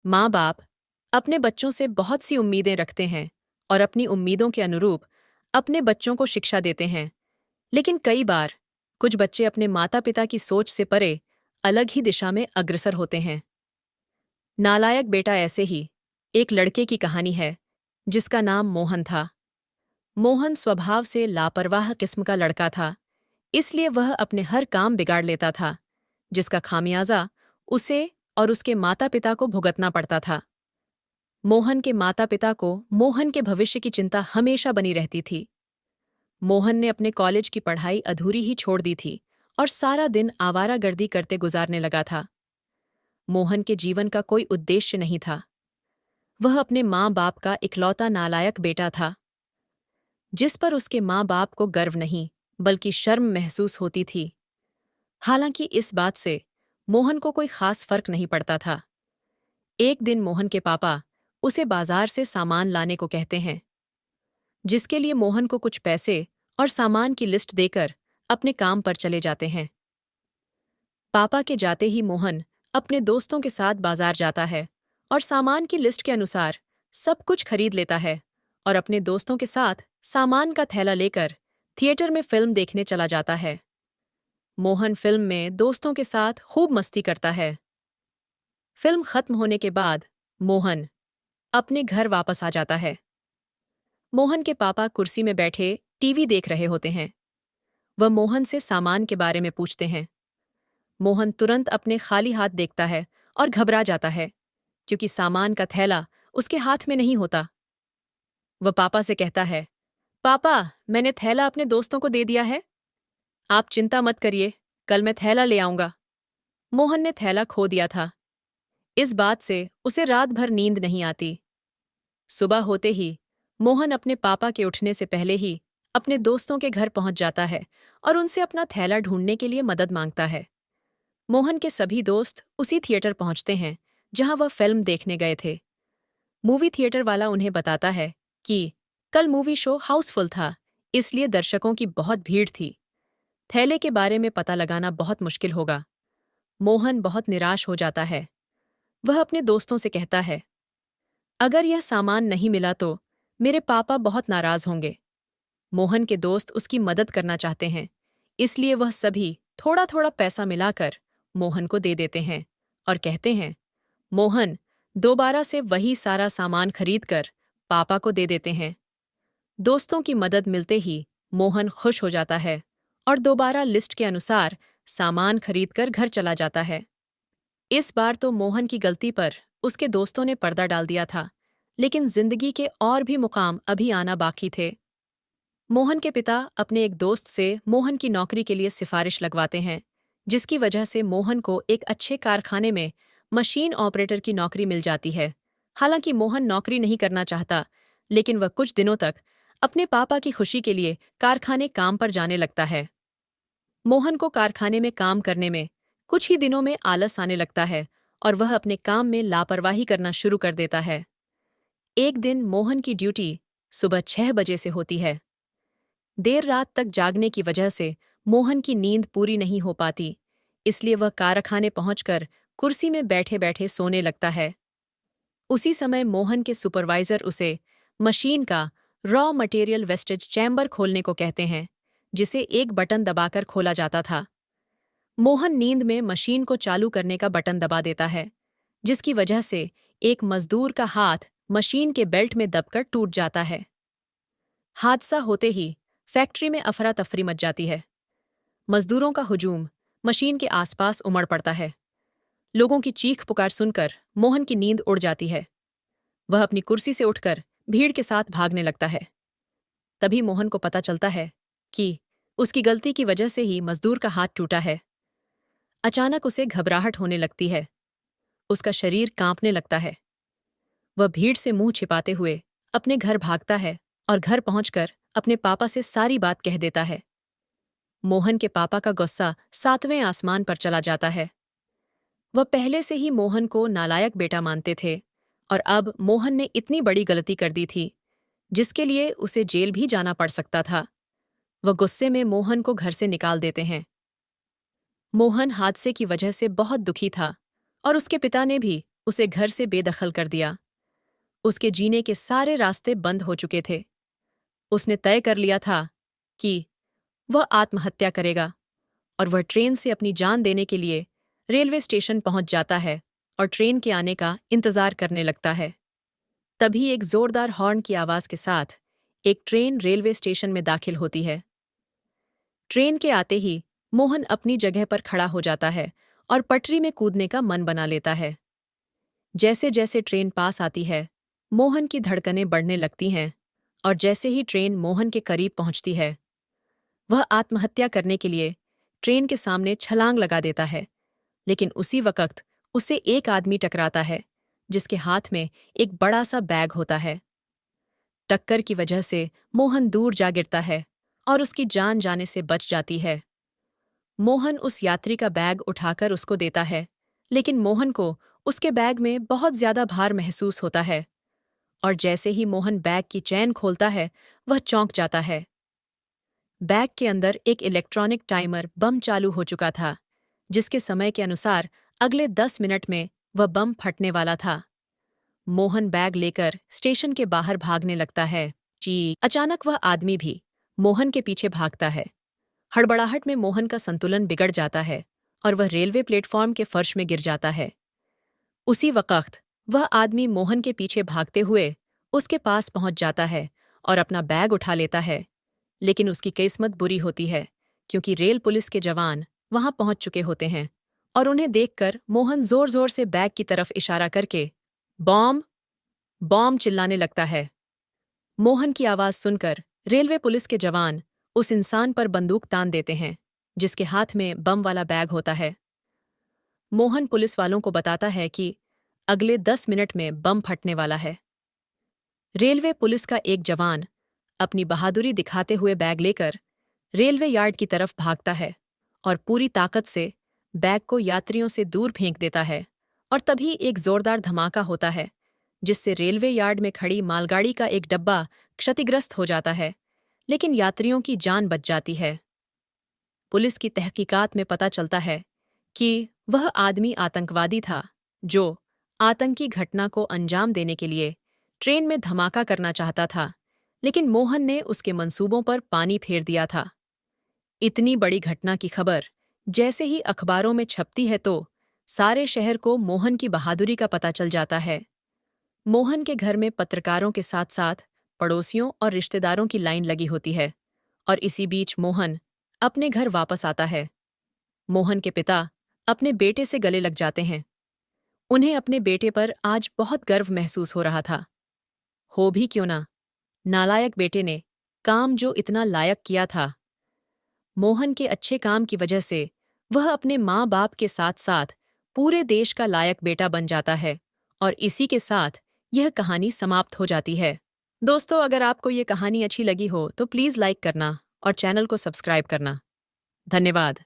माँ बाप अपने बच्चों से बहुत सी उम्मीदें रखते हैं और अपनी उम्मीदों के अनुरूप अपने बच्चों को शिक्षा देते हैं। लेकिन कई बार कुछ बच्चे अपने माता पिता की सोच से परे अलग ही दिशा में अग्रसर होते हैं। नालायक बेटा ऐसे ही एक लड़के की कहानी है जिसका नाम मोहन था। मोहन स्वभाव से लापरवाह किस्म का लड़का था, इसलिए वह अपने हर काम बिगाड़ लेता था, जिसका खामियाजा उसे और उसके माता पिता को भुगतना पड़ता था। मोहन के माता पिता को मोहन के भविष्य की चिंता हमेशा बनी रहती थी। मोहन ने अपने कॉलेज की पढ़ाई अधूरी ही छोड़ दी थी और सारा दिन आवारागर्दी करते गुजारने लगा था। मोहन के जीवन का कोई उद्देश्य नहीं था। वह अपने माँ बाप का इकलौता नालायक बेटा था, जिस पर उसके माँ बाप को गर्व नहीं बल्कि शर्म महसूस होती थी। हालांकि इस बात से मोहन को कोई खास फर्क नहीं पड़ता था। एक दिन मोहन के पापा उसे बाजार से सामान लाने को कहते हैं, जिसके लिए मोहन को कुछ पैसे और सामान की लिस्ट देकर अपने काम पर चले जाते हैं। पापा के जाते ही मोहन अपने दोस्तों के साथ बाजार जाता है और सामान की लिस्ट के अनुसार सब कुछ खरीद लेता है और अपने दोस्तों के साथ सामान का थैला लेकर थिएटर में फिल्म देखने चला जाता है। मोहन फिल्म में दोस्तों के साथ खूब मस्ती करता है। फिल्म खत्म होने के बाद मोहन अपने घर वापस आ जाता है। मोहन के पापा कुर्सी में बैठे टीवी देख रहे होते हैं। वह मोहन से सामान के बारे में पूछते हैं। मोहन तुरंत अपने खाली हाथ देखता है और घबरा जाता है, क्योंकि सामान का थैला उसके हाथ में नहीं होता। वह पापा से कहता है, पापा, मैंने थैला अपने दोस्तों को दे दिया है। आप चिंता मत करिए, कल मैं थैला ले आऊंगा। मोहन ने थैला खो दिया था। इस बात से उसे रात भर नींद नहीं आती। सुबह होते ही मोहन अपने पापा के उठने से पहले ही अपने दोस्तों के घर पहुंच जाता है और उनसे अपना थैला ढूंढने के लिए मदद मांगता है। मोहन के सभी दोस्त उसी थिएटर पहुंचते हैं जहां वह फिल्म देखने गए थे। मूवी थिएटर वाला उन्हें बताता है कि कल मूवी शो हाउसफुल था, इसलिए दर्शकों की बहुत भीड़ थी। थैले के बारे में पता लगाना बहुत मुश्किल होगा। मोहन बहुत निराश हो जाता है। वह अपने दोस्तों से कहता है, अगर यह सामान नहीं मिला तो मेरे पापा बहुत नाराज होंगे। मोहन के दोस्त उसकी मदद करना चाहते हैं, इसलिए वह सभी थोड़ा थोड़ा पैसा मिलाकर मोहन को दे देते हैं और कहते हैं, मोहन दोबारा से वही सारा सामान खरीदकर पापा को दे देते हैं। दोस्तों की मदद मिलते ही मोहन खुश हो जाता है और दोबारा लिस्ट के अनुसार सामान खरीदकर घर चला जाता है। इस बार तो मोहन की गलती पर उसके दोस्तों ने पर्दा डाल दिया था, लेकिन जिंदगी के और भी मुकाम अभी आना बाकी थे। मोहन के पिता अपने एक दोस्त से मोहन की नौकरी के लिए सिफारिश लगवाते हैं, जिसकी वजह से मोहन को एक अच्छे कारखाने में मशीन ऑपरेटर की नौकरी मिल जाती है। हालांकि मोहन नौकरी नहीं करना चाहता, लेकिन वह कुछ दिनों तक अपने पापा की खुशी के लिए कारखाने काम पर जाने लगता है। मोहन को कारखाने में काम करने में कुछ ही दिनों में आलस आने लगता है और वह अपने काम में लापरवाही करना शुरू कर देता है। एक दिन मोहन की ड्यूटी सुबह 6 बजे से होती है। देर रात तक जागने की वजह से मोहन की नींद पूरी नहीं हो पाती, इसलिए वह कारखाने पहुंचकर कुर्सी में बैठे बैठे सोने लगता है। उसी समय मोहन के सुपरवाइजर उसे मशीन का रॉ मटेरियल वेस्टेज चैम्बर खोलने को कहते हैं, जिसे एक बटन दबाकर खोला जाता था। मोहन नींद में मशीन को चालू करने का बटन दबा देता है, जिसकी वजह से एक मजदूर का हाथ मशीन के बेल्ट में दबकर टूट जाता है। हादसा होते ही फैक्ट्री में अफरा तफरी मच जाती है। मजदूरों का हुजूम मशीन के आसपास उमड़ पड़ता है। लोगों की चीख पुकार सुनकर मोहन की नींद उड़ जाती है। वह अपनी कुर्सी से उठकर भीड़ के साथ भागने लगता है। तभी मोहन को पता चलता है कि उसकी गलती की वजह से ही मजदूर का हाथ टूटा है। अचानक उसे घबराहट होने लगती है। उसका शरीर कांपने लगता है। वह भीड़ से मुंह छिपाते हुए अपने घर भागता है और घर पहुंचकर अपने पापा से सारी बात कह देता है। मोहन के पापा का गुस्सा 7वें आसमान पर चला जाता है। वह पहले से ही मोहन को नालायक बेटा मानते थे और अब मोहन ने इतनी बड़ी गलती कर दी थी, जिसके लिए उसे जेल भी जाना पड़ सकता था। वह गुस्से में मोहन को घर से निकाल देते हैं। मोहन हादसे की वजह से बहुत दुखी था और उसके पिता ने भी उसे घर से बेदखल कर दिया। उसके जीने के सारे रास्ते बंद हो चुके थे। उसने तय कर लिया था कि वह आत्महत्या करेगा और वह ट्रेन से अपनी जान देने के लिए रेलवे स्टेशन पहुंच जाता है और ट्रेन के आने का इंतजार करने लगता है। तभी एक जोरदार हॉर्न की आवाज के साथ एक ट्रेन रेलवे स्टेशन में दाखिल होती है। ट्रेन के आते ही मोहन अपनी जगह पर खड़ा हो जाता है और पटरी में कूदने का मन बना लेता है। जैसे जैसे ट्रेन पास आती है, मोहन की धड़कनें बढ़ने लगती हैं और जैसे ही ट्रेन मोहन के करीब पहुंचती है, वह आत्महत्या करने के लिए ट्रेन के सामने छलांग लगा देता है। लेकिन उसी वक्त उसे एक आदमी टकराता है जिसके हाथ में एक बड़ा सा बैग होता है। टक्कर की वजह से मोहन दूर जा गिरता है और उसकी जान जाने से बच जाती है। मोहन उस यात्री का बैग उठाकर उसको देता है, लेकिन मोहन को उसके बैग में बहुत ज्यादा भार महसूस होता है और जैसे ही मोहन बैग की चेन खोलता है, वह चौंक जाता है। बैग के अंदर एक इलेक्ट्रॉनिक टाइमर बम चालू हो चुका था, जिसके समय के अनुसार अगले 10 मिनट में वह बम फटने वाला था। मोहन बैग लेकर स्टेशन के बाहर भागने लगता है। अचानक वह आदमी भी मोहन के पीछे भागता है। हड़बड़ाहट में मोहन का संतुलन बिगड़ जाता है और वह रेलवे प्लेटफॉर्म के फर्श में गिर जाता है। उसी वक्त वह आदमी मोहन के पीछे भागते हुए उसके पास पहुंच जाता है और अपना बैग उठा लेता है। लेकिन उसकी किस्मत बुरी होती है, क्योंकि रेल पुलिस के जवान वहां पहुंच चुके होते हैं और उन्हें देखकर मोहन जोर जोर से बैग की तरफ इशारा करके बॉम्ब बॉम्ब चिल्लाने लगता है। मोहन की आवाज सुनकर रेलवे पुलिस के जवान उस इंसान पर बंदूक तान देते हैं जिसके हाथ में बम वाला बैग होता है। मोहन पुलिस वालों को बताता है कि अगले 10 मिनट में बम फटने वाला है। रेलवे पुलिस का एक जवान अपनी बहादुरी दिखाते हुए बैग लेकर रेलवे यार्ड की तरफ भागता है और पूरी ताकत से बैग को यात्रियों से दूर फेंक देता है और तभी एक जोरदार धमाका होता है, जिससे रेलवे यार्ड में खड़ी मालगाड़ी का एक डब्बा क्षतिग्रस्त हो जाता है, लेकिन यात्रियों की जान बच जाती है। पुलिस की तहकीकात में पता चलता है कि वह आदमी आतंकवादी था जो आतंकी घटना को अंजाम देने के लिए ट्रेन में धमाका करना चाहता था, लेकिन मोहन ने उसके मंसूबों पर पानी फेर दिया था। इतनी बड़ी घटना की खबर जैसे ही अखबारों में छपती है तो सारे शहर को मोहन की बहादुरी का पता चल जाता है। मोहन के घर में पत्रकारों के साथ साथ पड़ोसियों और रिश्तेदारों की लाइन लगी होती है और इसी बीच मोहन अपने घर वापस आता है। मोहन के पिता अपने बेटे से गले लग जाते हैं। उन्हें अपने बेटे पर आज बहुत गर्व महसूस हो रहा था। हो भी क्यों ना, नालायक बेटे ने काम जो इतना लायक किया था। मोहन के अच्छे काम की वजह से वह अपने माँ बाप के साथ साथ पूरे देश का लायक बेटा बन जाता है और इसी के साथ यह कहानी समाप्त हो जाती है। दोस्तों, अगर आपको ये कहानी अच्छी लगी हो तो प्लीज़ लाइक करना और चैनल को सब्सक्राइब करना। धन्यवाद।